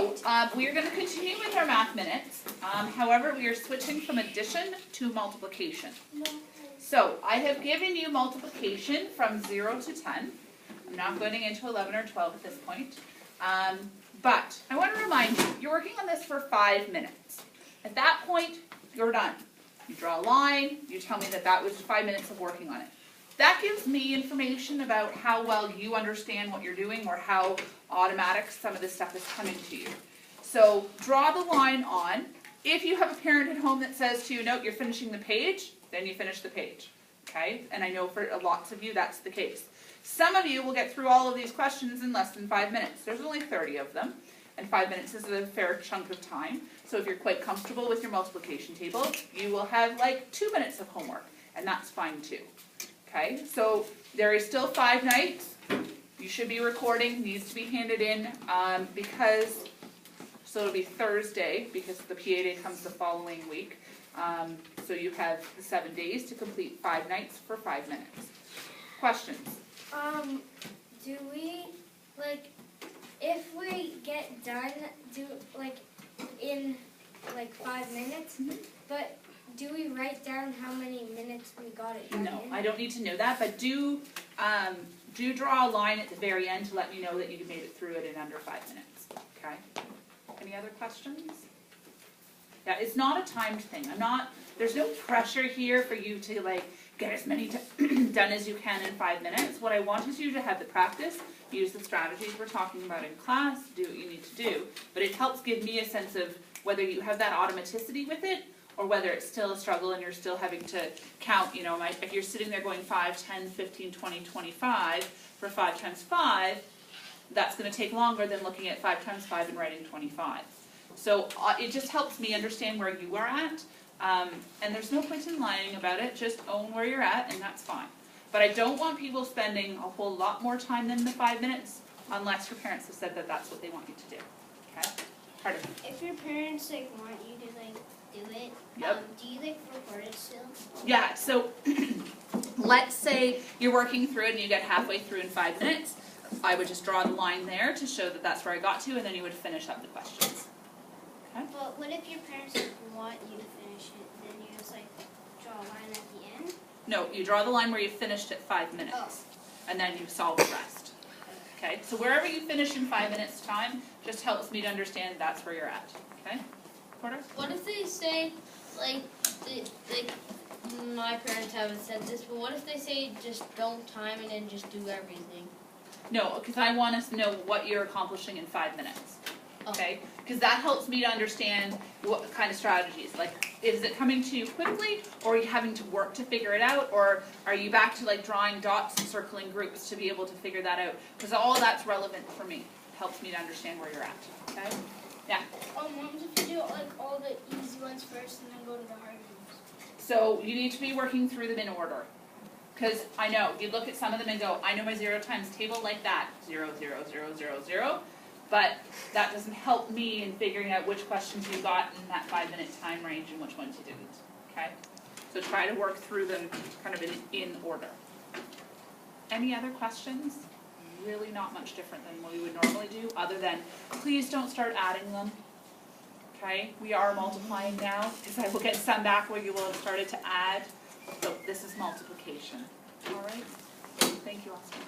So, we are going to continue with our math minutes. However, we are switching from addition to multiplication. So, I have given you multiplication from 0 to 10. I'm not going into 11 or 12 at this point. But I want to remind you, you're working on this for 5 minutes. At that point, you're done. You draw a line, you tell me that that was 5 minutes of working on it. That gives me information about how well you understand what you're doing or how automatic some of this stuff is coming to you. So draw the line on. If you have a parent at home that says to you, no, you're finishing the page, then you finish the page. Okay? And I know for lots of you that's the case. Some of you will get through all of these questions in less than 5 minutes. There's only 30 of them, and 5 minutes is a fair chunk of time. So if you're quite comfortable with your multiplication table, you will have like 2 minutes of homework, and that's fine too. Okay, so there is still 5 nights. You should be recording, needs to be handed in because, so it'll be Thursday because the PA day comes the following week. So you have the 7 days to complete 5 nights for 5 minutes. Questions? Do we, like, if we get done, in, 5 minutes, but do we write down how many minutes we got it done No, in? I don't need to know that, but do draw a line at the very end to let me know that you made it through it in under 5 minutes, okay? Any other questions? Yeah, it's not a timed thing. There's no pressure here for you to get as many done as you can in 5 minutes. What I want is you to have the practice, use the strategies we're talking about in class, do what you need to do, but it helps give me a sense of whether you have that automaticity with it or whether it's still a struggle and you're still having to count, if you're sitting there going 5, 10, 15, 20, 25 for 5 times 5, that's going to take longer than looking at 5 times 5 and writing 25. So it just helps me understand where you are at, and there's no point in lying about it, just own where you're at and that's fine. But I don't want people spending a whole lot more time than the 5 minutes unless your parents have said that that's what they want you to do. Okay? Pardon? If your parents want you to do it, Yep. do you record it still? Yeah, so let's say you're working through it and you get halfway through in 5 minutes. I would just draw the line there to show that that's where I got to, and then you would finish up the questions. Okay? But what if your parents want you to finish it? Then you just draw a line at the end? No, you draw the line where you finished at 5 minutes, and then you solve the rest. Okay, so wherever you finish in 5 minutes time just helps me to understand that's where you're at. Okay, Porter? What if they say, my parents haven't said this, but what if they say just don't time it and just do everything? No, because I want us to know what you're accomplishing in 5 minutes. Okay, because that helps me to understand what kind of strategies. Is it coming to you quickly, or are you having to work to figure it out, or are you back to drawing dots and circling groups to be able to figure that out? Because all that's relevant for me. It helps me to understand where you're at. Okay? Yeah. What if you do all the easy ones first and then go to the hard ones? So you need to be working through them in order. Because I know, you look at some of them and go, I know my 0 times table like that. 0, 0, 0, 0, 0. But that doesn't help me in figuring out which questions you got in that 5 minute time range and which ones you didn't. Okay? So try to work through them kind of in order. Any other questions? Really not much different than what we would normally do, other than please don't start adding them. Okay? We are multiplying now, because I will get some back where you will have started to add. So this is multiplication. All right? Thank you, Austin.